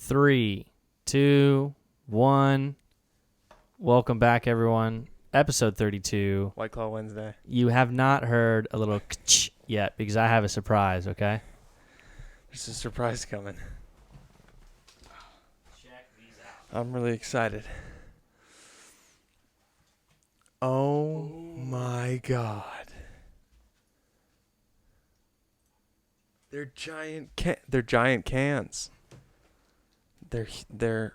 3, 2, 1. Welcome back, everyone. Episode 32. White Claw Wednesday. You have not heard a little yet because I have a surprise, okay? There's a surprise coming. Check these out. I'm really excited. Oh my God. They're giant cans. They're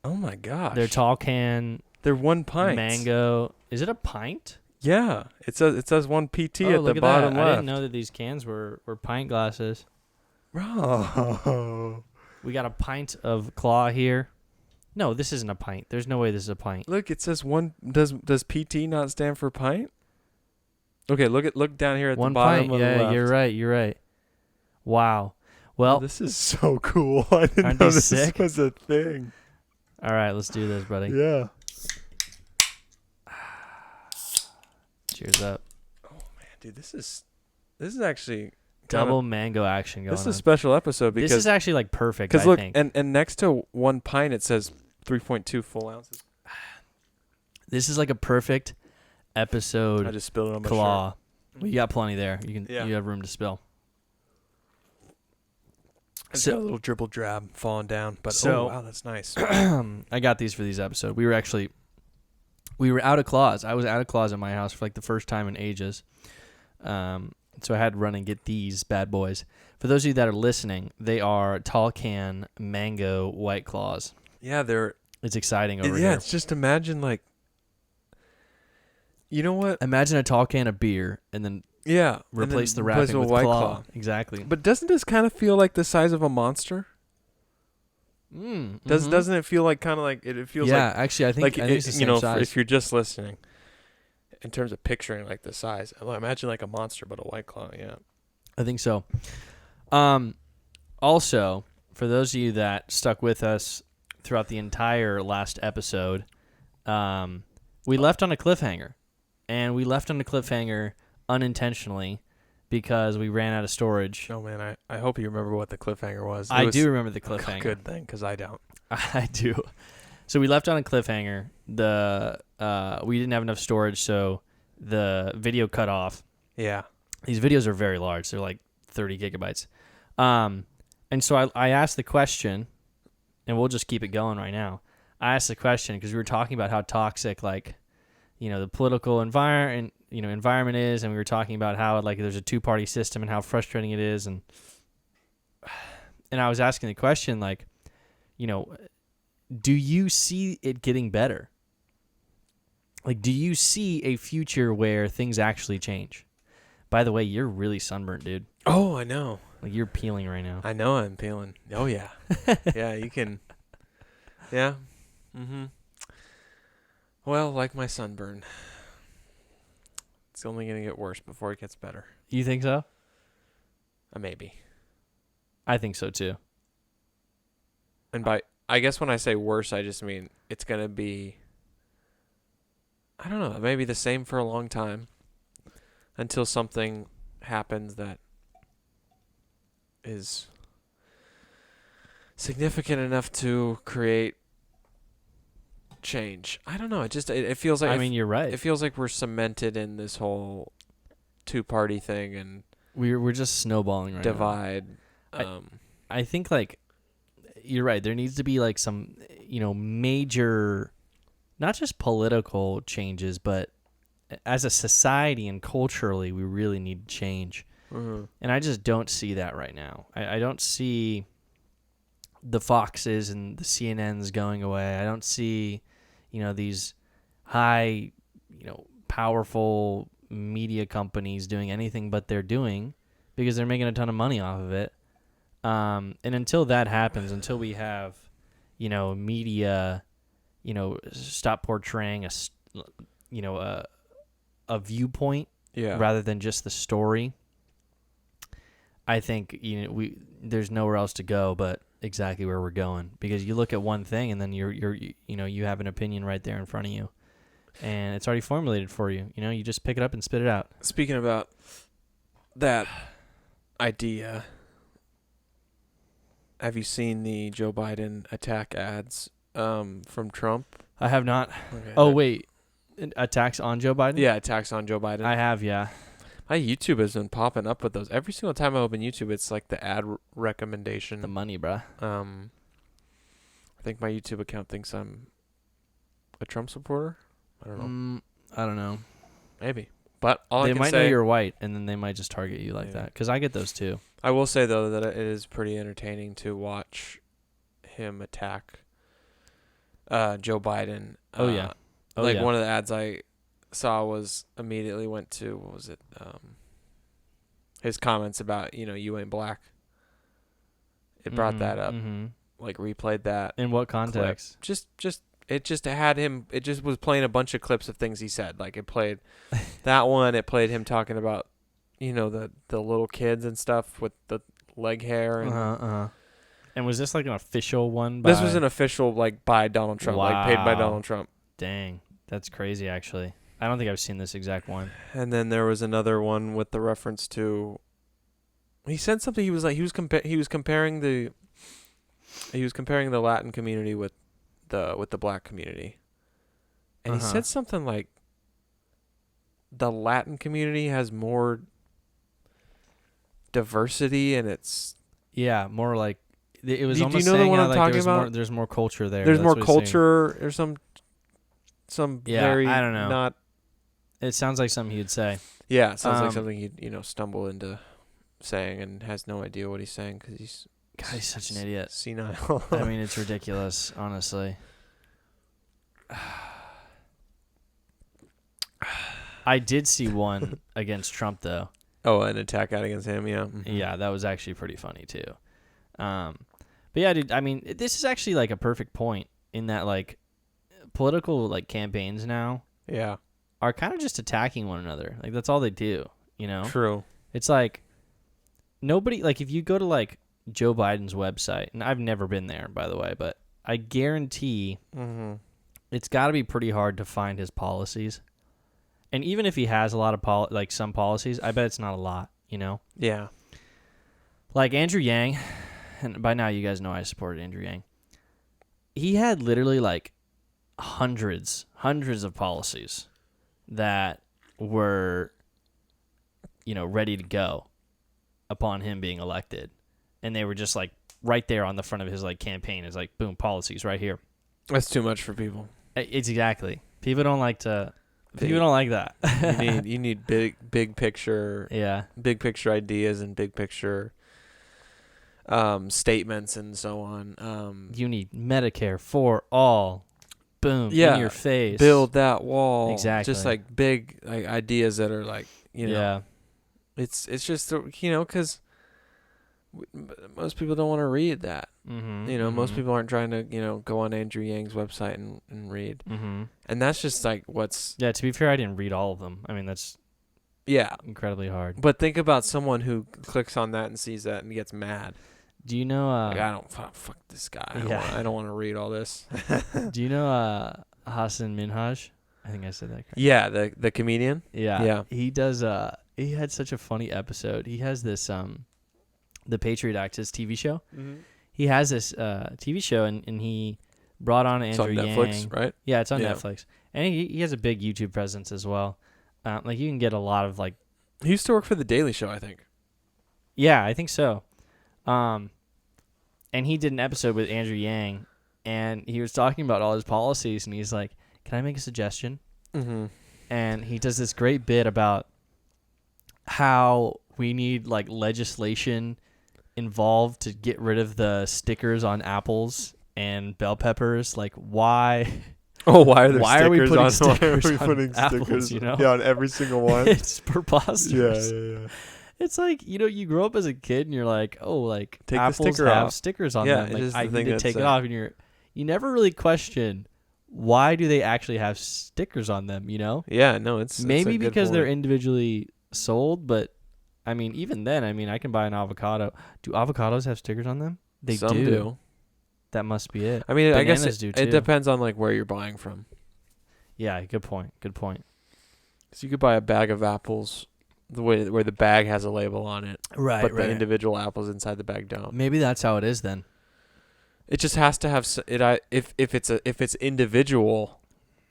oh my gosh. They're tall can. They're 1 pint. Mango. Is it a pint? Yeah. It says 1 PT Oh, at look the at bottom that. left. I didn't know that these cans were pint glasses. Bro. We got a pint of Claw here. No, this isn't a pint. There's no way this is a pint. Look, it says one. Does PT not stand for pint? Okay, look down here at 1 the bottom pint. of the Yeah, left. you're right. Wow. Well, Oh, this is so cool. I didn't aren't know these this sick? was a thing. all right, let's do this, buddy. Yeah. Cheers up. Oh man, dude, this is actually Double mango action going This is a on. special episode because This is actually like perfect, I look, think. and next to 1 pint it says 3.2 full ounces. This is like a perfect I episode. just spilled it on my Claw. shirt. Well, you got plenty there. Yeah. You have room to spill. It's So- got a little dribble drab falling down, but So- oh wow, that's nice. I got these for these episodes. We were out of claws. I was out of claws at my house for like the first time in ages. So I had to run and get these bad boys. For those of you that are listening, they are tall can mango White Claws. Yeah, It's exciting over here. it's just imagine like, you know what? Imagine a tall can of beer and then Yeah, replace the and then replace wrapping with White claw. Exactly. But doesn't this kind of feel like the size of a monster? Doesn't it feel like kind of like it feels yeah, like actually, I think it's the same size. if you're just listening, in terms of picturing like the size, imagine like a monster but a White Claw. Yeah, I think so. Also, for those of you that stuck with us throughout the entire last episode, we left on a cliffhanger. And we left on a cliffhanger unintentionally because we ran out of storage. Oh man, I hope you remember what the cliffhanger was. I do remember the cliffhanger. Good thing, because I don't. I do. So we left on a cliffhanger. We didn't have enough storage, so the video cut off. Yeah. These videos are very large. They're like 30 gigabytes. And so I asked the question, and we'll just keep it going right now. I asked the question because we were talking about how toxic, like, the political environment is, and we were talking about how like there's a two-party system and how frustrating it is, and I was asking the question like, do you see it getting better? Like, do you see a future where things actually change? By the way, you're really sunburnt, dude. Oh, I know. Like, you're peeling right now. I know I'm peeling. Oh yeah. Yeah, you can. Yeah. Mm-hmm. Well, like my sunburn. It's only going to get worse before it gets better. You think so? Maybe. I think so too. And I guess when I say worse, I just mean it's going to be, I don't know, maybe the same for a long time until something happens that is significant enough to create change. I don't know. It feels like, you're right. it feels like we're cemented in this whole two-party thing and We're just snowballing right divide. now. I think like you're right. There needs to be like some, major, not just political changes, but as a society and culturally, we really need change. Mm-hmm. And I just don't see that right now. I don't see the Foxes and the CNNs going away. I don't see, these high, powerful media companies doing anything but they're doing because they're making a ton of money off of it. And until that happens, until we have, media, stop portraying a viewpoint rather than just the story, I think there's nowhere else to go but exactly where we're going, because you look at one thing and then you have an opinion right there in front of you and it's already formulated for you. You just pick it up and spit it out. Speaking about that idea, have you seen the Joe Biden attack ads from Trump? I have not. Okay, Oh, wait. Attacks on Joe Biden? Yeah, attacks on Joe Biden. I have, yeah. My YouTube has been popping up with those. Every single time I open YouTube, it's like the ad recommendation. The money, bruh. I think my YouTube account thinks I'm a Trump supporter. I don't know. I don't know. Maybe. But all They I can might say, know you're white, and then they might just target you like Yeah. that. Because I get those too. I will say, though, that it is pretty entertaining to watch him attack Joe Biden. Oh, yeah. Oh, like yeah. one of the ads I saw was immediately went to, what was it? His comments about, you ain't black. It brought that up. Mm-hmm. Like replayed that. In what context? It just had him. It just was playing a bunch of clips of things he said. Like it played that one. It played him talking about, the little kids and stuff with the leg hair. And And was this like an official one? this was an official by Donald Trump, like paid by Wow. Donald Trump. Dang, that's crazy. Actually, I don't think I've seen this exact one. And then there was another one with the reference to. He said something. He was comparing the Latin community with the black community, and he said something like the Latin community has more diversity, and it's more like it was Do you almost know the saying one how, I'm like, talking there's about? there's more culture there. there's That's more what he's saying. culture or some very I don't know. not It sounds like something he'd say. yeah it sounds like Um, something he'd stumble into saying and has no idea what he's saying because he's God, he's such an idiot. senile. I mean, it's ridiculous, honestly. I did see one against Trump, though. Oh, an attack out against him, yeah. Mhm. Yeah, that was actually pretty funny, too. But yeah, dude, I mean, this is actually, like, a perfect point in that, like, political, like, campaigns now Yeah, are kind of just attacking one another. Like, that's all they do, true. It's like, nobody, like, if you go to, like, Joe Biden's website, and I've never been there, by the way, but I guarantee it's got to be pretty hard to find his policies. And even if he has a lot of some policies, I bet it's not a lot, Yeah. Like Andrew Yang, and by now you guys know I supported Andrew Yang. He had literally like hundreds of policies that were, ready to go upon him being elected. And they were just like right there on the front of his like campaign. It's like, boom, policies right here. That's too much for people. It's exactly. People don't like to. People don't like that. You need big picture. Yeah. Big picture ideas and big picture statements and so on. You need Medicare for all. Boom. Yeah, in your face. Build that wall. Exactly. Just like big ideas that are like Yeah. It's just because most people don't want to read that. Mm-hmm. Most people aren't trying to go on Andrew Yang's website and read. Mm-hmm. And that's just like what's Yeah. To be fair, I didn't read all of them. I mean, that's incredibly hard. But think about someone who clicks on that and sees that and gets mad. Do you know? Like, I don't fuck this guy. I don't want to read all this. Do you know Hassan Minhaj? I think I said that correct. Yeah, the comedian. Yeah. He does. He had such a funny episode. He has this the Patriot Act, his TV show. Mm-hmm. He has this TV show, and he brought on Andrew Yang. It's on Netflix, right? Yeah, it's on Netflix, and he has a big YouTube presence as well. Like you can get a lot of like. He used to work for The Daily Show, I think. Yeah, I think so. And he did an episode with Andrew Yang, and he was talking about all his policies, and he's like, "Can I make a suggestion?" Mm-hmm. And he does this great bit about how we need like legislation involved to get rid of the stickers on apples and bell peppers. Like, why? Oh, why are there why stickers are we putting on? stickers why are we on putting apples? stickers? You know, Yeah, on every single one. It's preposterous. Yeah. It's like, you grow up as a kid and you're like, oh, like Take the apples sticker have off. stickers on Yeah, them. it is Like, the I thing need to that's, take it off, and you never really question why do they actually have stickers on them. Yeah, no, it's maybe a good because they're point. individually sold, but I mean, even then, I can buy an avocado. Do avocados have stickers on them? They Some do. That must be it. I mean, I guess Bananas do too. it depends on like where you're buying from. Yeah, good point. Because you could buy a bag of apples the way where the bag has a label on it, Right, but the individual apples inside the bag don't. Maybe that's how it is then. It just has to have if it's individual,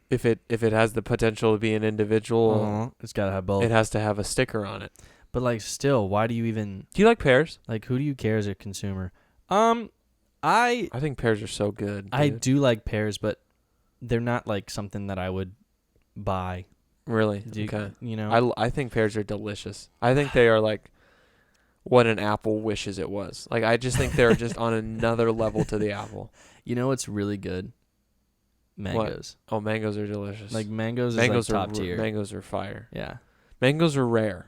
if it has the potential to be an individual, It's gotta have both. it has to have a sticker on it. But like, still, why do you even Do you like pears? like? Who do you care as a consumer? I think pears are so good. I dude. do like pears, but they're not like something that I would buy. Really? Do you, Okay. you know? I think pears are delicious. I think they are like what an apple wishes it was. Like I just think they're just on another level to the apple. You know what's really good? Mangoes. Oh, mangoes are delicious. Like mangoes mangoes is like are top tier. mangoes are fire. Yeah. Mangoes are rare.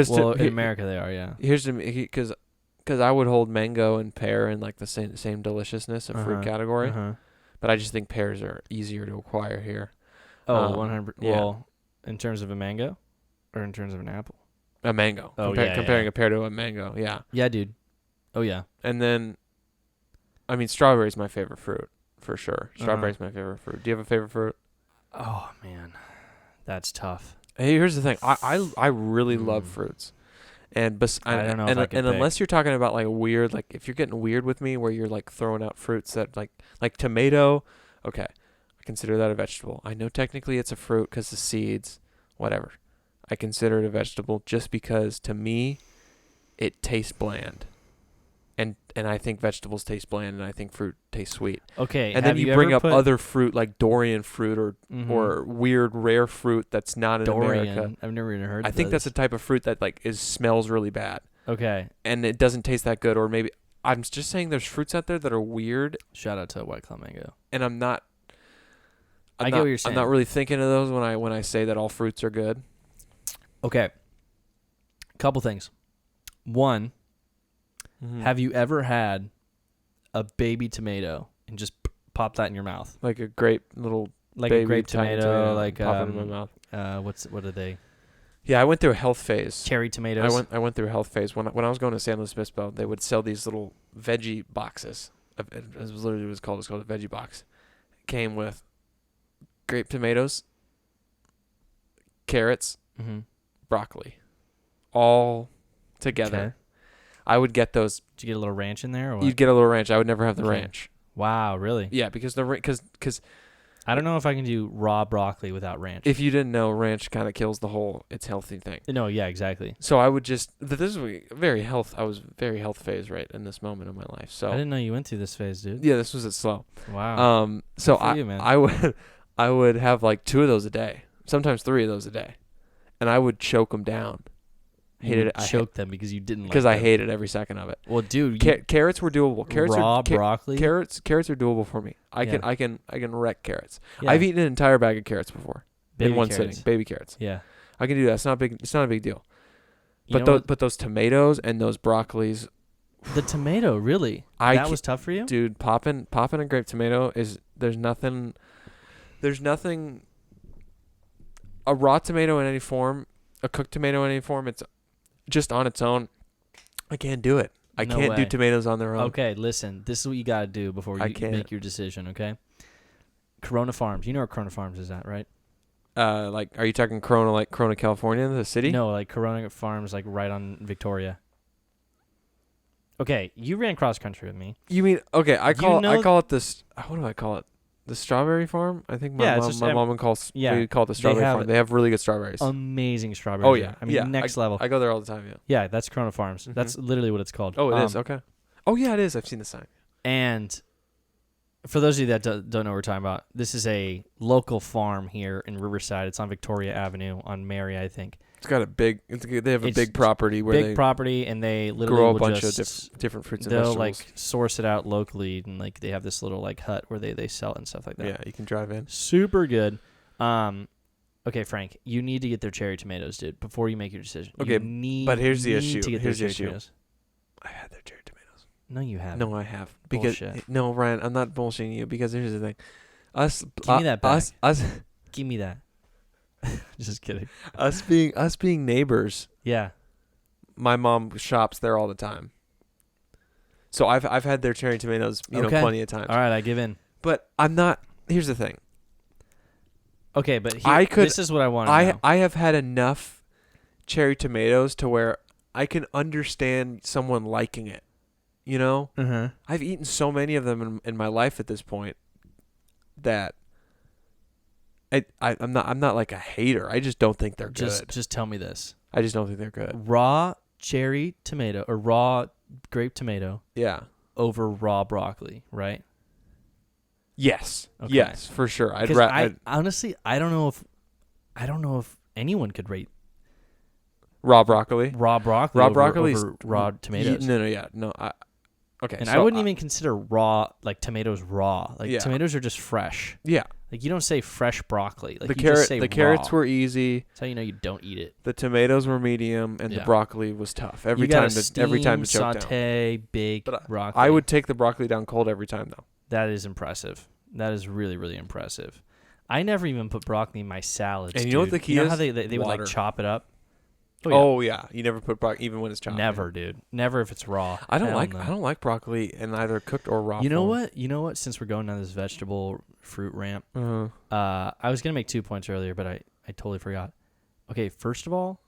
Well, in America they are. Yeah. Here's because I would hold mango and pear in like the same deliciousness of fruit category, but I just think pears are easier to acquire here. Oh, 100. Yeah. Well, in terms of a mango, or in terms of an apple? A mango. Oh, comparing yeah. a pear to a mango. Yeah. Yeah, dude. Oh yeah. And then, I mean, strawberry's my favorite fruit for sure. Strawberry's my favorite fruit. Do you have a favorite fruit? Oh man, that's tough. Hey, here's the thing. I really love fruits. And I don't know if I could and pick. unless you're talking about like weird, like if you're getting weird with me where you're like throwing out fruits that like tomato, okay, I consider that a vegetable. I know technically it's a fruit because the seeds, whatever. I consider it a vegetable just because to me it tastes bland. And I think vegetables taste bland and I think fruit tastes sweet. Okay. And then you bring up other fruit like Dorian fruit or weird rare fruit that's not in America. I've never even heard of I think that's a type of fruit that like smells really bad. Okay. And it doesn't taste that good, or maybe I'm just saying there's fruits out there that are weird. Shout out to White Claw Mango. And I get what you're saying. I'm not really thinking of those when I say that all fruits are good. Okay. Couple things. One, have you ever had a baby tomato and just pop that in your mouth? Like a grape little Like baby a grape tomato, like pop it in my mouth. What are they? Yeah, I went through a health phase. Cherry tomatoes. I went through a health phase when I was going to San Luis Obispo. They would sell these little veggie boxes. It was literally what it was called. It's called a veggie box. It came with grape tomatoes, carrots, broccoli, all together. Okay. I would get those. Did you get a little ranch in there? Or what? You'd get a little ranch. I would never have the ranch. Wow, really? Yeah, because I don't know if I can do raw broccoli without ranch. if you didn't know, ranch kind of kills the whole it's healthy thing. No, yeah, exactly. So I would just this is I was very health phase right in this moment of my life. So I didn't know you went through this phase, dude. yeah, this was it slow. Wow. So Good for you, man. I would have like 2 of those a day, sometimes 3 of those a day, and I would choke them down. Hated it. Choked them because you didn't like because them. I hated every second of it. Well, dude, Carrots were doable. Broccoli. Carrots are doable for me. I Yeah. can wreck carrots. Yeah. I've eaten an entire bag of carrots before Baby in one carrots. sitting. Baby carrots. Yeah. I can do that. It's not a big deal. You know But what? but those tomatoes and those broccolis, The tomato, really? That was tough for you? dude. Popping a grape tomato is there's nothing. A raw tomato in any form, a cooked tomato in any form, it's just on its own. I can't do it. I No can't do way. tomatoes on their own. Okay, listen. This is what you got to do before I you can't. make your decision, okay? Corona Farms. You know where Corona Farms is at, right? Like, are you talking Corona, California, the city? No, like Corona Farms, like right on Victoria. Okay, you ran cross country with me. You mean okay? I call it this. What do I call it? The strawberry farm. I think Yeah, it's my just mom and we call it the strawberry farm. They have really good strawberries. Amazing strawberries. Oh yeah, I mean next level. I go there all the time. Yeah. Yeah, that's Corona Farms. Mhm. That's literally what it's called. Oh, it is. Okay. Oh yeah, it is. I've seen the sign. And for those of you that don't know what we're talking about, this is a local farm here in Riverside. It's on Victoria Avenue on Mary, I think. It's got a big. They have a It's big property where Big they property, and they literally grow a will bunch of just different fruits and they'll vegetables. like source it out locally, and like they have this little like hut where they sell it and stuff like that. Yeah, you can drive in. Super good. Okay, Frank, you need to get their cherry tomatoes, dude, before you make your decision. Okay, but here's the issue. To get Here's the their issue. cherry tomatoes. I had their cherry tomatoes. No, you haven't. No, I have. Because Bullshit. no, Ryan, I'm not bullshitting you. Because here's the thing. Give me that back. Us Give me that. Just kidding. us being neighbors. Yeah. My mom shops there all the time. So I've had their cherry tomatoes, Okay. plenty of times. All right, I give in. But I'm not. Here's the thing. Okay, but this is what I want to know. I have had enough cherry tomatoes to where I can understand someone liking it. You know, Uh-huh. I've eaten so many of them in my life at this point that I'm not like a hater. I just don't think they're good. Just tell me this. I just don't think they're good. Raw cherry tomato or raw grape tomato Yeah. over raw broccoli, right? Yes. Okay. Yes, for sure. Honestly, I don't know if anyone could rate raw broccoli. raw broccoli Raw over, broccoli's over raw tomatoes. No. Okay. And so I wouldn't even consider raw, like, tomatoes raw. Like, Yeah. tomatoes are just fresh. Yeah. Like, you don't say fresh broccoli. Like, The you just say the carrots raw. were easy. That's how you know you don't eat it. The tomatoes were medium, and the Yeah. broccoli was tough You gotta every time to steam, choke down. saute, bake But broccoli. I would take the broccoli down cold every time, though. That is impressive. That is really, really impressive. I never even put broccoli in my salads. And you know what the key You know is? how they would like Water. chop it up? Oh yeah, you never put broccoli even when it's chopped. Never, dude. Never if it's raw. I don't Hell no. like broccoli in either cooked or raw. You know form. what? You know what? Since we're going down this vegetable fruit ramp, Uh-huh. I was gonna make 2 points earlier, but I totally forgot. Okay, first of all,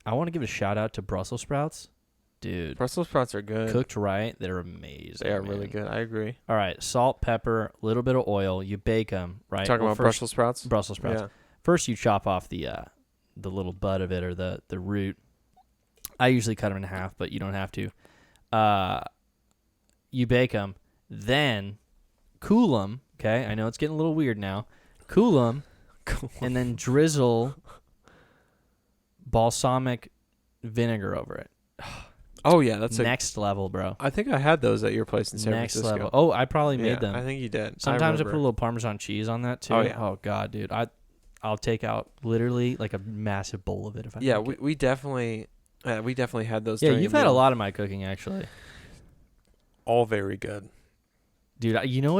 I want to give a shout out to Brussels sprouts, dude. Brussels sprouts are good. Cooked right, they're amazing. They are man. really good. I agree. All right, salt, pepper, a little bit of oil. You bake them, right? Talking about first, Brussels sprouts. Brussels sprouts. Yeah. First, you chop off the little bud of it or the root. I usually cut them in half, but you don't have to. You bake them, then cool them. Okay, I know it's getting a little weird now. Cool them, and then drizzle balsamic vinegar over it. Oh yeah, that's Next level, bro. I think I had those at your place in San Next Francisco. level. Oh, I probably Yeah, made them. I think you did. Sometimes I put a remember. little Parmesan cheese on that too. Oh, yeah. Oh god, dude. I'll take out literally like a massive bowl of it if I Yeah, make it. we definitely had those. Yeah, during you've a had a meal. lot of my cooking actually. All very good. Dude, you know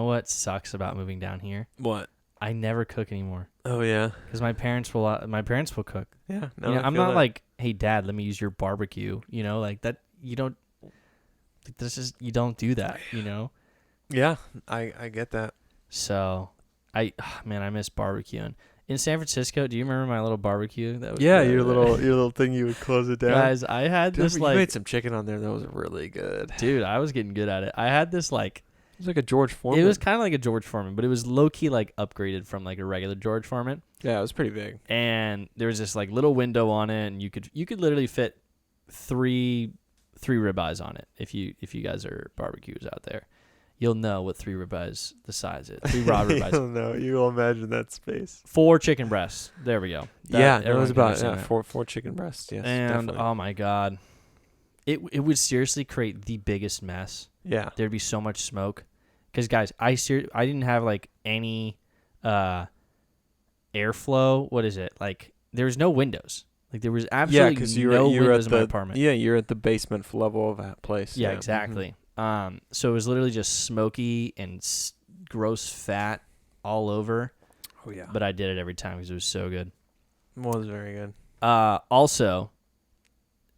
what sucks about moving down here? What? I never cook anymore Oh yeah. because my parents will cook. Yeah. No, You know, I I'm feel not that. like, hey dad, let me use your barbecue. You know, like that. You don't. You don't do that. You know. Yeah, I get that. So, I miss barbecuing in San Francisco. Do you remember my little barbecue? That was Yeah, your little thing you would close it down. guys. I had Dude, this you like, made some chicken on there that was really good. dude. I was getting good at it. I had this like. It was like a George Foreman. It was kind of like a George Foreman, but it was low key like upgraded from like a regular George Foreman. Yeah, it was pretty big. And there was this like little window on it, and you could literally fit three ribeyes on it. If you guys are barbecues out there, you'll know what 3 ribeyes the size is. 3 raw ribeyes. You'll know. You'll imagine that space. 4 chicken breasts. There we go. Yeah, it everyone was can about understand that. four chicken breasts. Yes, And definitely. oh my god, it would seriously create the biggest mess. Yeah. There'd be so much smoke. Because guys, I didn't have like any airflow. What is it? Like there was no windows. Like there was absolutely no windows in my apartment. Yeah, you're at the basement level of that place. Yeah, Mhm. exactly. So it was literally just smoky and gross fat all over. Oh yeah. But I did it every time because it was so good. It was very good. Also,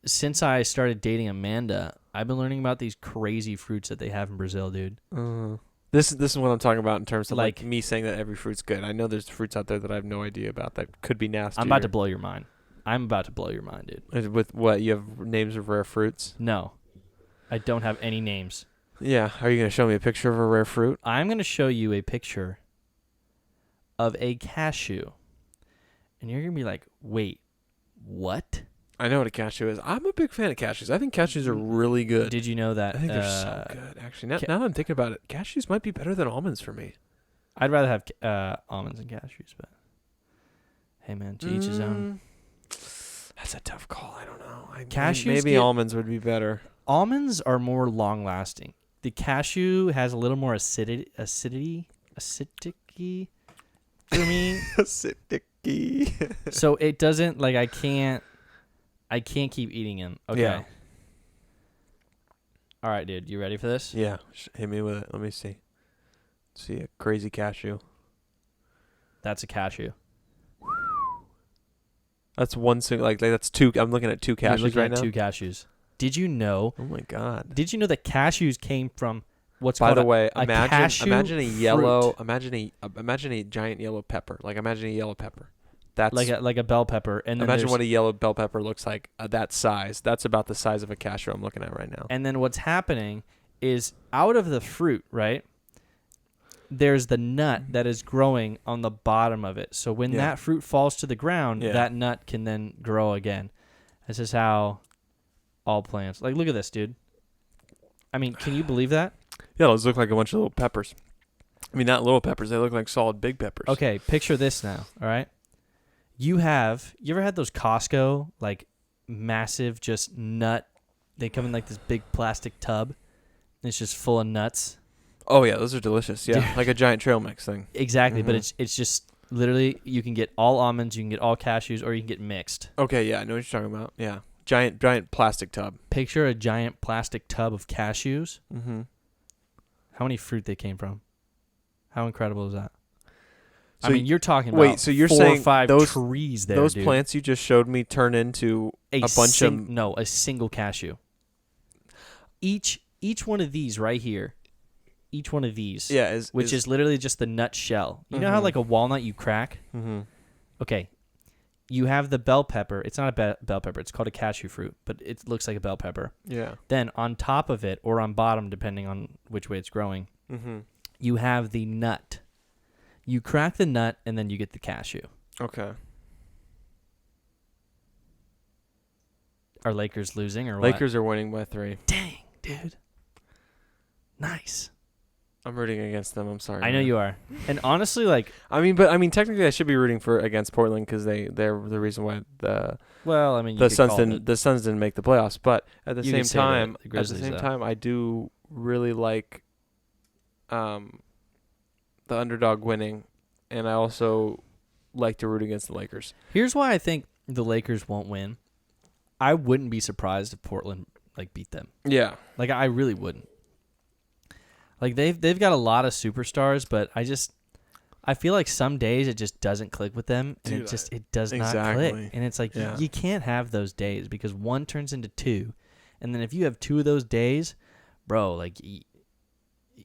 since I started dating Amanda, I've been learning about these crazy fruits that they have in Brazil, dude. This is what I'm talking about in terms of like Like- me saying that every fruit's good. I know there's fruits out there that I have no idea about that could be nasty. I'm about to blow your mind. I'm about to blow your mind, dude. With what, you have names of rare fruits? No, I don't have any names. Yeah. Are you gonna show me a picture of a rare fruit? I'm going to show you a picture of a cashew. And you're going to be like, wait, what? I know what a cashew is. I'm a big fan of cashews. I think cashews are really good. Did you know that? I think they're so good, actually. Now that I'm thinking about it, cashews might be better than almonds for me. I'd rather have almonds and cashews, but hey, man, to each his own. That's a tough call. I don't know. Cashews maybe get- almonds would be better. Almonds are more long-lasting. The cashew has a little more acidity for me. Acidic-y. So it doesn't like I can't keep eating them. Okay. Yeah. All right, dude. You ready for this? Yeah. Hit me with it. Let me see. See a crazy cashew. That's a cashew. That's one single. Like that's two. I'm looking at two You're cashews looking right at now. 2 cashews. Did you know? Oh my god. Did you know that cashews came from what's By called the way, a cashew imagine a yellow. fruit. Imagine a giant yellow pepper. Like imagine a yellow pepper. That's like a bell pepper. And then imagine what a yellow bell pepper looks like. That size. That's about the size of a cashew I'm looking at right now. And then what's happening is out of the fruit, right? There's the nut that is growing on the bottom of it. So when that fruit falls to the ground, that nut can then grow again. This is how all plants. Like, look at this, dude. I mean, can you believe that? Yeah, those look like a bunch of little peppers. I mean, not little peppers. They look like solid big peppers. Okay, picture this now, all right? You ever had those Costco, like, massive just nut? They come in, like, this big plastic tub. And it's just full of nuts. Oh, yeah, those are delicious. Yeah, Dude. like a giant trail mix thing. Exactly, but it's just literally, you can get all almonds, you can get all cashews, or you can get mixed. Okay, yeah, I know what you're talking about. Yeah, giant plastic tub. Picture a giant plastic tub of cashews. Mm-hmm. How many fruit they came from? How incredible is that? So I mean, you're talking about so you're 4 saying or 5 those trees there, those dude. plants you just showed me turn into a bunch of... No, a single cashew. Each one of these right here, each one of these, which is literally just the nut shell. You know how like a walnut you crack? Mm-hmm. Okay, you have the bell pepper. It's not a bell pepper. It's called a cashew fruit, but it looks like a bell pepper. Yeah. Then on top of it, or on bottom, depending on which way it's growing, you have the nut. You crack the nut, and then you get the cashew. Okay. Are Lakers losing or what? Lakers are winning by 3. Dang, dude. Nice. I'm rooting against them. I'm sorry. I know you are. And honestly, like... I mean, technically I should be rooting against Portland because they're the reason why the Suns didn't make the playoffs. But at the same time, I do really like the underdog winning, and I also like to root against the Lakers. Here's why I think the Lakers won't win. I wouldn't be surprised if Portland beat them. Yeah. Like, I really wouldn't. Like, they've got a lot of superstars, but I feel like some days it just doesn't click with them, and it does not click. And it's like, you can't have those days because one turns into two. And then if you have 2 of those days, bro, like,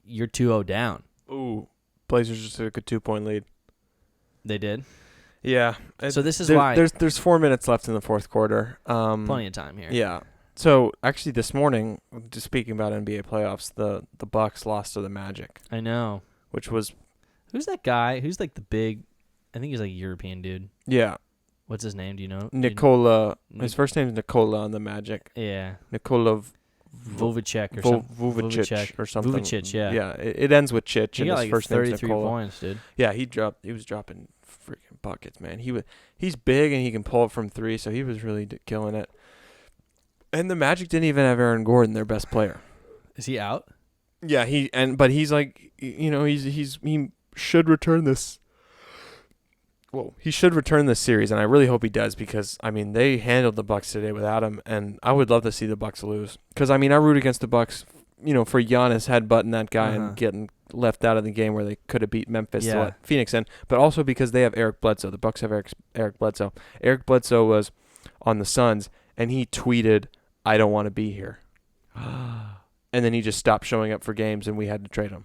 you're 2-0 down. Ooh. Blazers just took a 2-point lead. They did? Yeah. So this is why. There's 4 minutes left in the fourth quarter. Plenty of time here. Yeah. So, actually, this morning, just speaking about NBA playoffs, the Bucks lost to the Magic. I know. Which was... Who's that guy? Who's, like, the big... I think he's, like, a European dude. Yeah. What's his name? Do you know? Nikola. His first name is Nikola on the Magic. Yeah. Nikola... Vuvicic or something. Vuvicic or something. Vuvicic, yeah. Yeah, it ends with Chich, and his first name is 33 Nikola. points, dude. Yeah, he was dropping freaking buckets, man. He's big, and he can pull it from 3, so he was really killing it. And the Magic didn't even have Aaron Gordon, their best player. Is he out? Yeah, but he's like, he should return this. Well, he should return this series, and I really hope he does because, I mean, they handled the Bucks today without him, and I would love to see the Bucks lose. Because, I mean, I root against the Bucks, for Giannis headbutting that guy and getting left out of the game where they could have beat Memphis to let Phoenix in, but also because they have Eric Bledsoe. The Bucks have Eric Bledsoe. Eric Bledsoe was on the Suns, and he tweeted, "I don't want to be here." And then he just stopped showing up for games, and we had to trade him.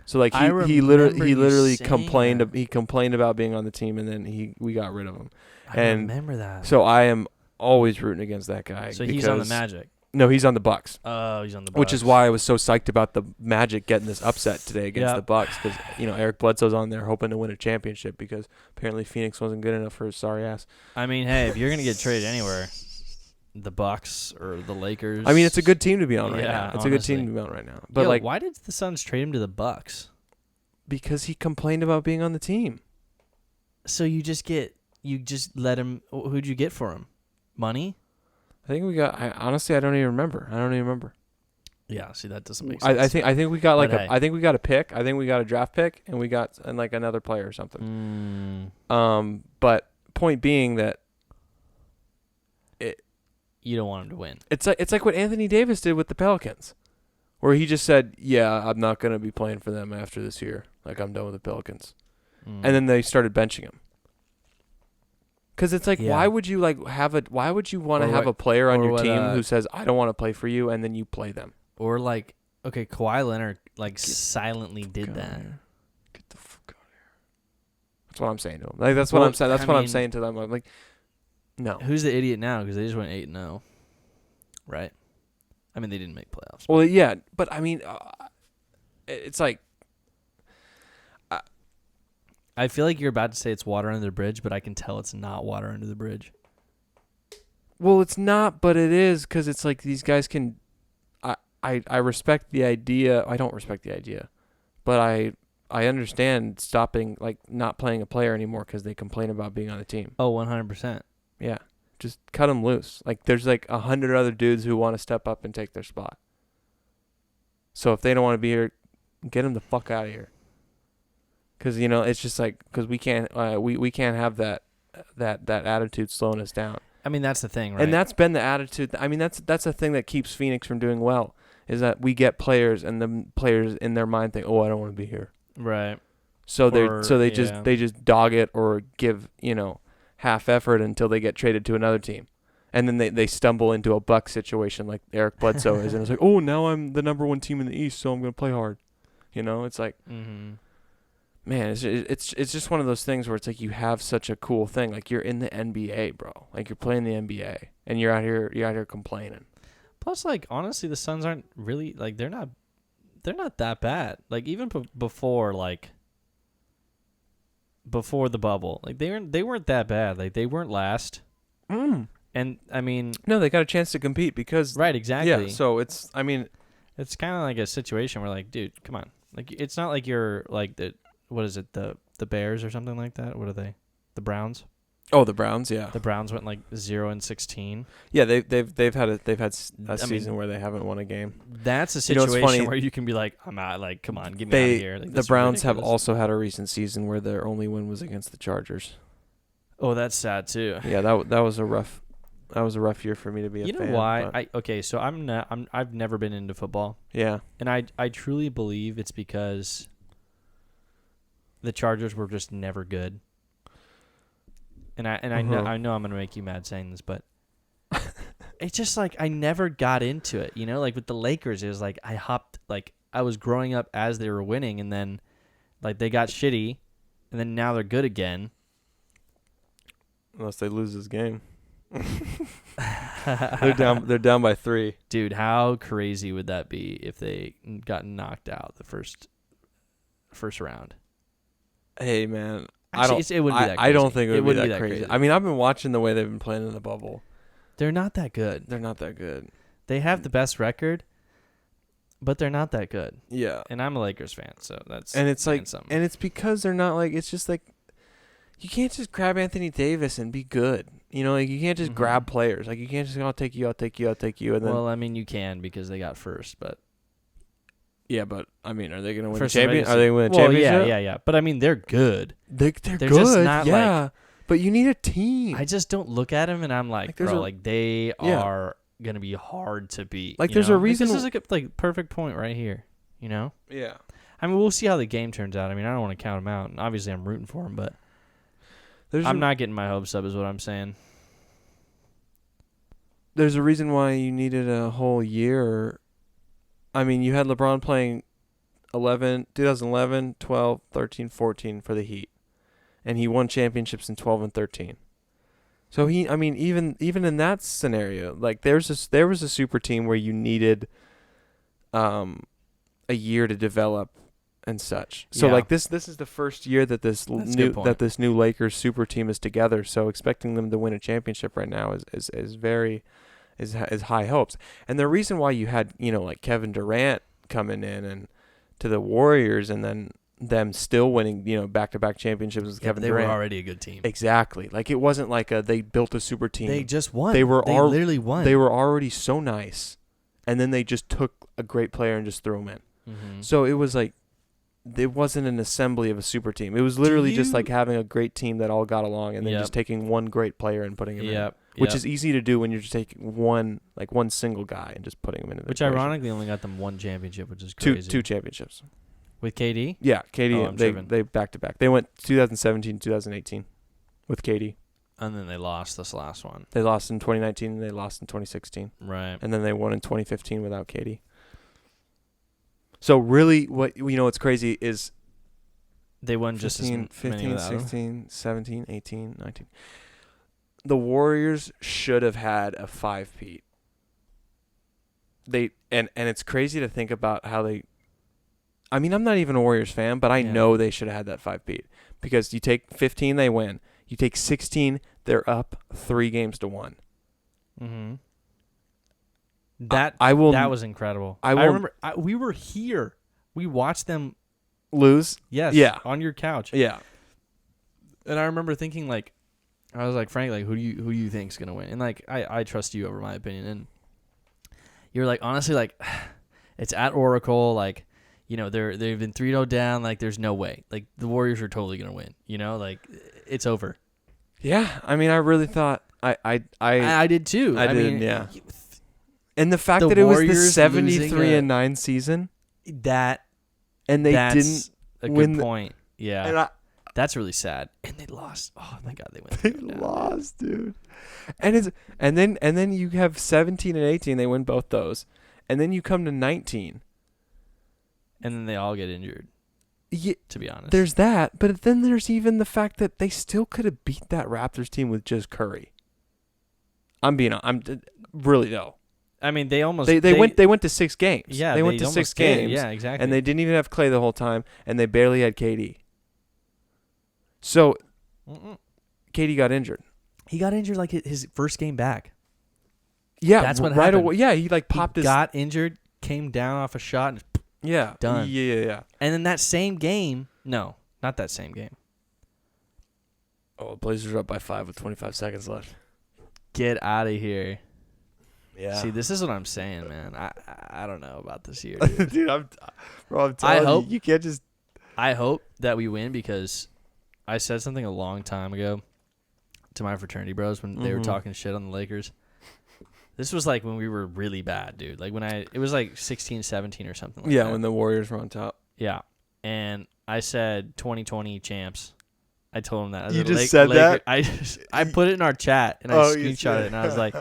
So like he literally complained. He complained about being on the team, and then we got rid of him. I remember that. So I am always rooting against that guy. So he's on the Magic. No, he's on the Bucks. Oh, he's on the Bucks. Which is why I was so psyched about the Magic getting this upset today against the Bucks, because Eric Bledsoe's on there hoping to win a championship because apparently Phoenix wasn't good enough for his sorry ass. I mean, hey, if you're gonna get traded anywhere, the Bucks or the Lakers. I mean, it's a good team to be on right now. It's honestly. a good team to be on right now. But why did the Suns trade him to the Bucks? Because he complained about being on the team. So you just let him. Who'd you get for him? Money? I think we got. Honestly, I don't even remember. Yeah, see, that doesn't make sense. I think we got I think we got a pick. I think we got a draft pick, and we got like another player or something. But point being that you don't want him to win. It's like what Anthony Davis did with the Pelicans, where he just said, "Yeah, I'm not gonna be playing for them after this year. Like I'm done with the Pelicans," and then they started benching him. Because it's like, why would you want to have a player on your team who says, "I don't want to play for you," and then you play them? Or like, okay, Kawhi Leonard silently did that. Get the fuck out of here. That's what I'm saying to them. Like that's what Well, I'm saying. That's I what I'm mean- saying to them. I'm like, no. Who's the idiot now? Because they just went 8-0, right? I mean, they didn't make playoffs. Well, yeah, but I mean, it's like, I feel like you're about to say it's water under the bridge, but I can tell it's not water under the bridge. well, it's not, but it is because it's like these guys can. I respect the idea. I don't respect the idea, but I understand stopping, like not playing a player anymore because they complain about being on the team. Oh, 100%. Yeah, just cut them loose. Like there's like 100 other dudes who want to step up and take their spot. So if they don't want to be here, get them the fuck out of here. Because it's just like because we can't have that attitude slowing us down. I mean, that's the thing, right? And that's been the attitude. I mean, that's the thing that keeps Phoenix from doing well is that we get players and the players in their mind think, oh, I don't want to be here. right. So they yeah. just dog it or give half effort until they get traded to another team, and then they stumble into a Buck situation like Eric Bledsoe is, and it's like, oh, now I'm the number 1 team in the East, so I'm gonna play hard. It's like, man, it's just one of those things where it's like you have such a cool thing, like you're in the NBA, bro, like you're playing the NBA, and you're out here complaining. Plus, like, honestly, the Suns aren't really, like, they're not that bad. Like, even before the bubble, like, they weren't that bad. Like, they weren't last. And, I mean... No, they got a chance to compete because... Right, exactly. Yeah, so it's kind of like a situation where, like, dude, come on. Like, it's not like you're, like, what is it, the Bears or something like that? What are they? The Browns? Oh, the Browns, yeah. The Browns went, like, 0-16. Yeah, they've had a season where they haven't won a game. That's a situation where you can be like, I'm out. Like, come on, get me out of here. Like, the Browns have also had a recent season where their only win was against the Chargers. Oh, that's sad too. Yeah, that was a rough year for me to be a fan. You know why? So I've never been into football. Yeah. And I truly believe it's because the Chargers were just never good. And I know I'm gonna make you mad saying this, but it's just like I never got into it. Like with the Lakers, it was like I was growing up as they were winning, and then like they got shitty, and then now they're good again. Unless they lose this game. They're down by 3. Dude, how crazy would that be if they got knocked out the first round? Hey man, Actually, it wouldn't be that crazy. I don't think it would be that crazy. I mean, I've been watching the way they've been playing in the bubble. They're not that good. They're not that good. They have the best record, but they're not that good. Yeah. And I'm a Lakers fan, so that's and it's like something. And it's because they're not like it's just like you can't just grab Anthony Davis and be good. Like you can't just grab players. Like you can't just go, I'll take you, and then well, I mean you can because they got first, but yeah, but I mean, are they going to win First the championship? Are they going to win a well, championship? yeah. But I mean, they're good. They're They're good. just not yeah, like, but you need a team. I just don't look at them and I'm like, bro, like they are gonna be hard to beat. Like there's a reason. This is like a perfect point right here. Yeah. I mean, we'll see how the game turns out. I mean, I don't want to count them out, and obviously I'm rooting for them, but I'm not getting my hopes up, is what I'm saying. There's a reason why you needed a whole year. I mean, you had LeBron playing 2011, 12, 13, 14 for the Heat. And he won championships in 12 and 13. So even in that scenario, like there was a super team where you needed a year to develop and such. So like this is the first year that this new Lakers super team is together. So expecting them to win a championship right now is high hopes. And the reason why you had like Kevin Durant coming in and to the Warriors and then them still winning back-to-back championships with Kevin Durant. They were already a good team. Exactly. Like it wasn't like they built a super team. They just won. They literally won. They were already so nice, and then they just took a great player and just threw him in. Mm-hmm. So it was like it wasn't an assembly of a super team. It was literally just like having a great team that all got along, and then just taking one great player and putting him in. Which is easy to do when you're just taking one single guy and just putting him in. Which ironically only got them one championship, which is crazy. Two championships. With KD? Yeah, KD. They back to back. They went 2017, 2018 with KD. And then they lost this last one. They lost in 2019 and they lost in 2016. Right. And then they won in 2015 without KD. So really, what's crazy is They won just 15, as many 15 without him. 16, 17, 18, 19. The Warriors should have had a 5-peat. And it's crazy to think about how they. I mean, I'm not even a Warriors fan, but I know they should have had that 5-peat because you take 15, they win. You take 16, they're up 3-1. Mm-hmm. That was incredible. I remember we were here. We watched them lose. Yes. Yeah. On your couch. Yeah. And I remember thinking I was like, Frank, who do you think's gonna win? And I trust you over my opinion. And you're like, honestly, it's at Oracle. They've been 3-0 down. There's no way. The Warriors are totally gonna win. It's over. Yeah. I mean, I really thought I did too. I did. Mean, yeah. And the fact that it was the 73-9 season, and they didn't a win good point. Yeah. And that's really sad. And they lost. Oh my God, they went. They lost, dude. And then you have 17 and 18. They win both those, and then you come to 19, and then they all get injured. Yeah, to be honest, there's that. But then there's even the fact that they still could have beat that Raptors team with just Curry. I'm really though. I mean, they went to 6 games. Yeah, they went to 6 games. Yeah, exactly. And they didn't even have Clay the whole time, and they barely had KD. So, KD got injured. He got injured his first game back. Yeah, that's what right happened. Away. Yeah, he popped his. Got injured, came down off a shot, and yeah, done. Yeah. And then that same game, no, not that same game. Oh, Blazers are up by 5 with 25 seconds left. Get out of here. Yeah. See, this is what I'm saying, man. I don't know about this year, dude. Dude, I'm telling you can't just. I hope that we win because I said something a long time ago to my fraternity bros when they were talking shit on the Lakers. This was when we were really bad, dude. It was 16, 17 or something like that. Yeah, when the Warriors were on top. Yeah. And I said 2020 champs. I told him that. You just said that? I put it in our chat and I screenshot it and I was like,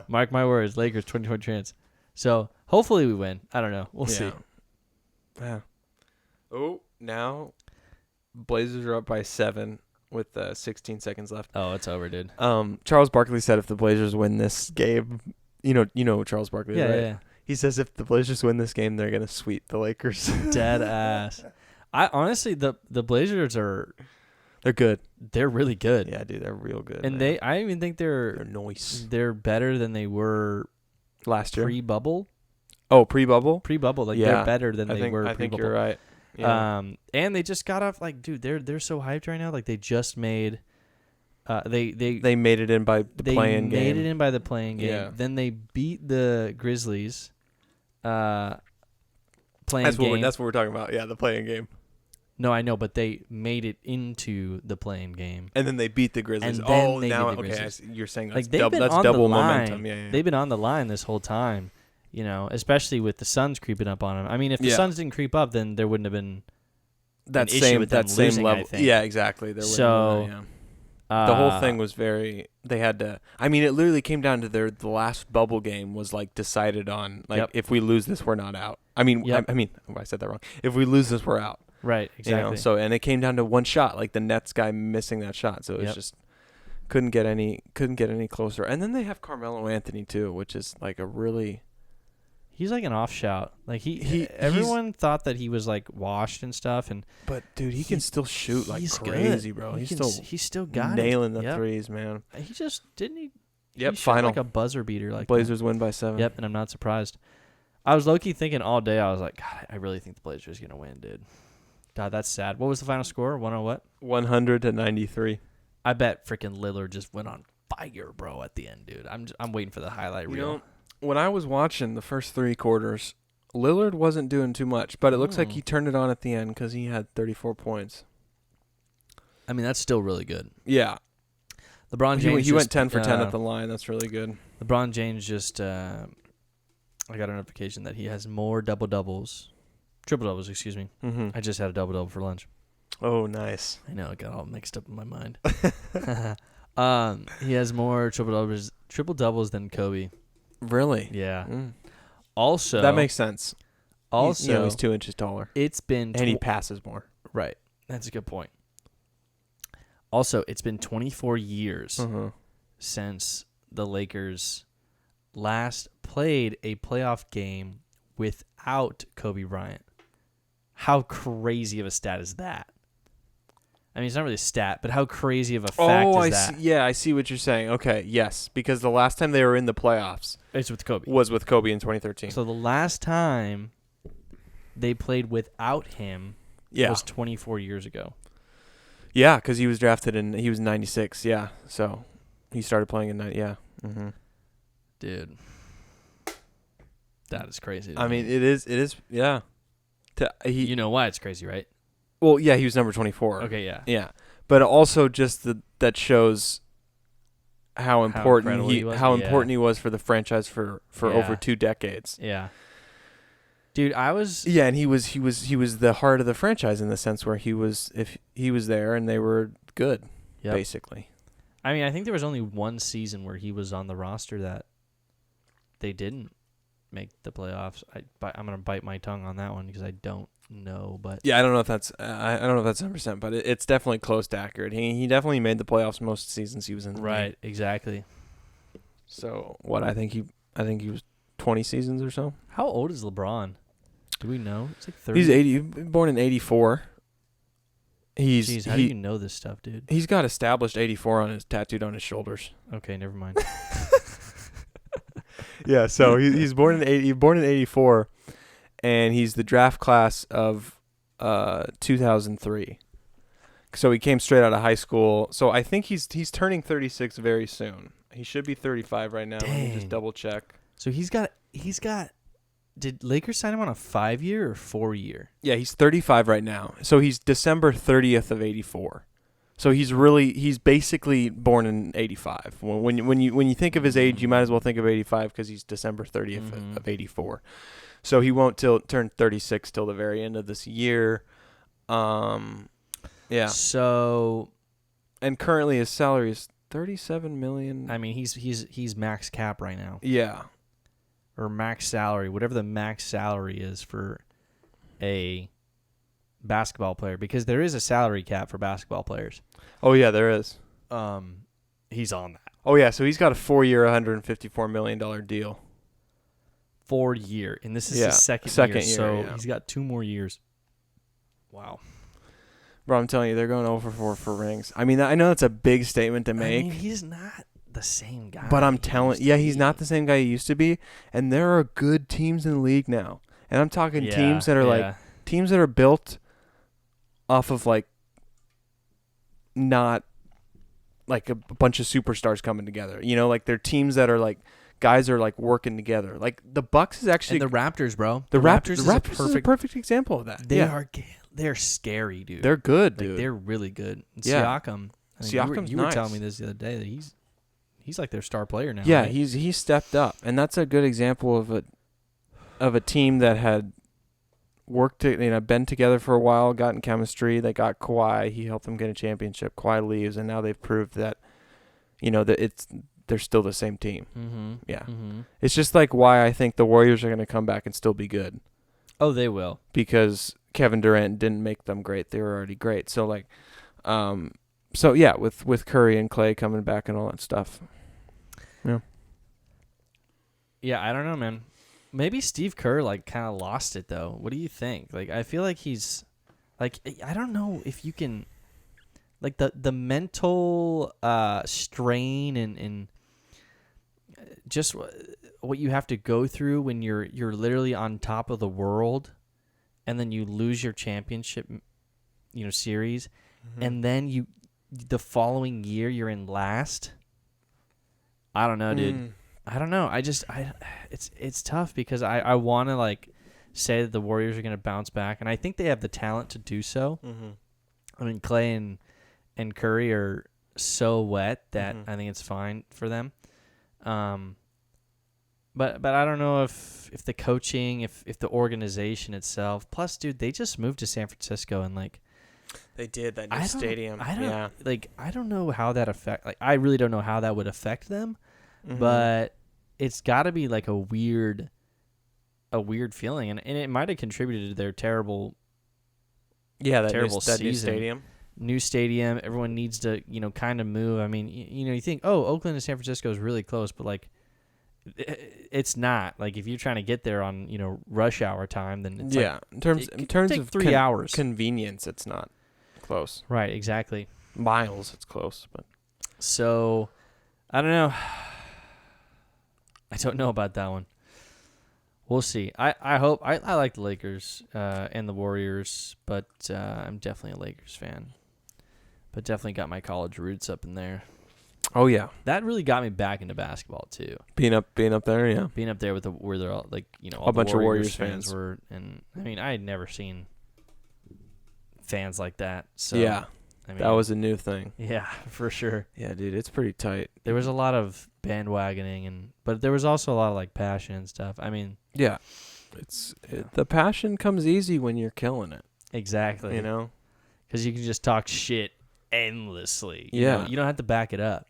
mark my words, Lakers 2020 champs. So hopefully we win. I don't know. We'll see. Yeah. Oh, now Blazers are up by 7 with 16 seconds left. Oh, it's over, dude. Charles Barkley said if the Blazers win this game, you know Charles Barkley, right? Yeah. He says if the Blazers win this game, they're gonna sweep the Lakers. Dead ass. I honestly, the Blazers are. They're good. They're really good. Yeah, dude, they're real good. And man. I even think they're nice. They're better than they were last year. Pre-bubble. Oh, pre-bubble. Pre-bubble, they're better than they were. I pre-bubble. think you're right. Yeah. And they just got off dude, they're so hyped right now. They just made. They made it in by the playing game. They made it in by the playing game. Yeah. Then they beat the Grizzlies. Playing game. That's what we're talking about. Yeah, the playing game. No, I know, but they made it into the playing game. And then they beat the Grizzlies. And then they beat the okay, Grizzlies. you're saying that's that's double momentum. Yeah. They've been on the line this whole time, especially with the Suns creeping up on them. I mean, if the Suns didn't creep up, then there wouldn't have been that same losing, level. I think. Yeah, exactly. The whole thing was very. They had to. I mean, it literally came down to the last bubble game was decided on if we lose this, we're not out. I mean, I said that wrong. If we lose this, we're out. Right, exactly. So and it came down to one shot, the Nets guy missing that shot. So it was just couldn't get any closer. And then they have Carmelo Anthony too, which is a really. He's an off shout. Everyone thought that he was washed and stuff, but dude, he can still shoot crazy, good. Bro. He's still got nailing the threes, man. He just didn't. Yep, he final a buzzer beater. Blazers win by 7. Yep, and I'm not surprised. I was low-key thinking all day. I was like, God, I really think the Blazers are gonna win, dude. God, that's sad. What was the final score? 1-0 what? 100-93. I bet freaking Lillard just went on fire, bro, at the end, dude. I'm waiting for the highlight reel. When I was watching the first 3 quarters, Lillard wasn't doing too much, but it looks like he turned it on at the end because he had 34 points. I mean, that's still really good. Yeah. LeBron James. He went 10 for 10 at the line. That's really good. LeBron James just. I got a notification that he has more triple doubles. Excuse me. Mm-hmm. I just had a double for lunch. Oh, nice. I know, it got all mixed up in my mind. He has more triple doubles than Kobe. Really? Yeah. Also, that makes sense. Also, he's 2 inches taller. It's been and he passes more. Right. That's a good point. Also, it's been 24 years since the Lakers last played a playoff game without Kobe Bryant. How crazy of a stat is that? I mean, it's not really a stat, but how crazy of a fact is that? Yeah, I see what you're saying. Okay, yes, because the last time they were in the playoffs It's with Kobe. was with Kobe in 2013. So the last time they played without him was 24 years ago. Yeah, because he was drafted he was 96. Yeah, so he started playing in yeah. Mm-hmm. Dude, that is crazy. I mean, it is. Yeah. You know why it's crazy, right? Well, yeah, he was number 24. Okay, yeah. Yeah, but also just that shows how important he was for the franchise for over 2 decades. Yeah. Dude, Yeah, and he was the heart of the franchise in the sense where he was there and they were good, basically. I mean, I think there was only one season where he was on the roster that they didn't make the playoffs. I'm gonna bite my tongue on that one because I don't know, but yeah, I don't know if that's 100%, but it's definitely close to accurate. He definitely made the playoffs most seasons he was in the league. Exactly. So what I think he was 20 seasons or so. How old is LeBron? Do we know? It's like 30. He's 80. Born in 84. Jeez, how do you know this stuff, dude? He's got established 84 tattooed on his shoulders. Okay, never mind. Yeah, so he's born in 84, and he's the draft class of 2003. So he came straight out of high school. So I think he's turning 36 very soon. He should be 35 right now. Dang. Let me just double check. So he's got. Did Lakers sign him on a 5-year or 4-year? Yeah, he's 35 right now. So he's December 30th of 84. So he's basically born in 85. When you think of his age, you might as well think of 85 because he's December 30th of 84. So he won't turn 36 till the very end of this year. Yeah. So, and currently his salary is $37 million. I mean, he's max cap right now. Yeah. Or max salary, whatever the max salary is for a basketball player, because there is a salary cap for basketball players. Oh yeah, there is. He's on that. Oh yeah, so he's got a 4-year, $154 million deal. 4-year, and this is his second year, so he's got 2 more years. Wow. Bro, I'm telling you, they're going over for rings. I mean, I know that's a big statement to make. I mean, he's not the same guy. But I'm telling you, he's not the same guy he used to be, and there are good teams in the league now. And I'm talking teams that are teams that are built off of not like a bunch of superstars coming together. You know, like they're teams that are like guys are like working together. Like the Bucks is actually and the Raptors, bro. The Raptors is a perfect example of that. They're scary, dude. They're good, dude. They're really good. And yeah. Siakam's you were telling me this the other day that he's like their star player now. Yeah, right? he's stepped up, and that's a good example of a team that had been together for a while, gotten chemistry. They got Kawhi. He helped them get a championship. Kawhi leaves, and now they've proved that, that they're still the same team. Mm-hmm. Yeah. Mm-hmm. It's just like why I think the Warriors are going to come back and still be good. Oh, they will. Because Kevin Durant didn't make them great. They were already great. So with Curry and Clay coming back and all that stuff. Yeah. Yeah, I don't know, man. Maybe Steve Kerr kind of lost it though. What do you think? I feel like he's I don't know if you can the mental strain and just what you have to go through when you're literally on top of the world and then you lose your championship series and then the following year you're in last. I don't know, dude. I don't know. It's tough because I want to say that the Warriors are going to bounce back, and I think they have the talent to do so. Mm-hmm. I mean, Clay and Curry are so wet that I think it's fine for them. But I don't know if the coaching, if the organization itself. Plus, dude, they just moved to San Francisco and they did that new stadium. I don't know how that I really don't know how that would affect them. Mm-hmm. But it's got to be a weird feeling, and it might have contributed to their terrible Yeah, terrible that new season. stadium. New stadium. Everyone needs to, kind of move. I mean, you think, oh, Oakland and San Francisco is really close, but like, it's not. Like, if you're trying to get there on, rush hour time, then it's in terms take of 3 hours. Convenience, it's not close. Right, exactly. Miles, it's close, but so I don't know. I don't know about that one. We'll see. I hope I like the Lakers and the Warriors, but I'm definitely a Lakers fan. But definitely got my college roots up in there. oh yeah, That really got me back into basketball too. being up there, yeah. Being up there with where they're all like, all A the bunch of Warriors Warriors fans fans. were, and I mean, I had never seen fans like that. So Yeah, I mean, that was a new thing. yeah, for sure. Yeah, dude, it's pretty tight. There was a lot of bandwagoning, but there was also a lot of like passion and stuff. I mean, Yeah, the passion comes easy when you're killing it. exactly. Because you can just talk shit endlessly. Yeah. You don't have to back it up.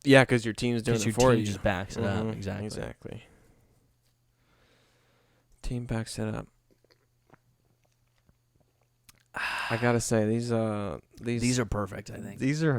Yeah, because your team's doing Because it your for team you. just backs it up. Mhm, Exactly. Team backs it up. I gotta say these These are perfect, I think. These are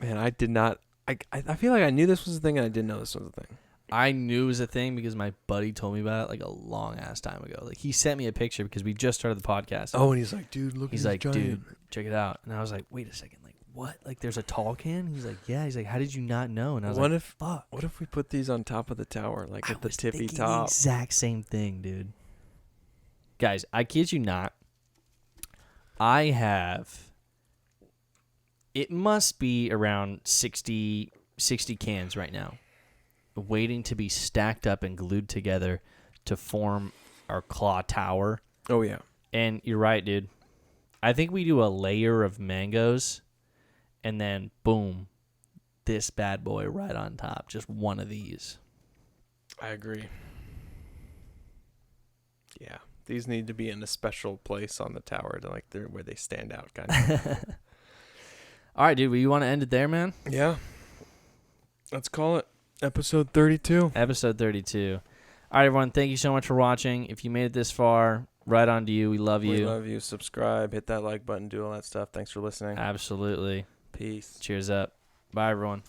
man. I did not. I feel like I knew this was a thing, and I didn't know this was a thing. I knew it was a thing because my buddy told me about it like a long ass time ago. Like, he sent me a picture because we just started the podcast. Oh, and he's like, dude, look. He's at like, this giant. dude, check it out. And I was like, wait a second, like what? Like, there's a tall can? He's like, yeah. He's like, how did you not know? And I was What like, if fuck. What if we put these on top of the tower, like I at the was tippy thinking top? The exact same thing, dude. Guys, I kid you not. I have. It must be around 60 cans right now, waiting to be stacked up and glued together to form our claw tower. Oh yeah. And you're right, dude. I think we do a layer of mangoes, and then boom, this bad boy right on top. Just one of these. I agree. Yeah, these need to be in a special place on the tower, to like where they stand out, kind of. All right, dude. Well, you want to end it there, man? Yeah. Let's call it episode 32. Episode 32. All right, everyone. Thank you so much for watching. If you made it this far, right on to you. We love you. We love you. Subscribe, hit that like button, do all that stuff. Thanks for listening. Absolutely. Peace. Cheers up. Bye, everyone.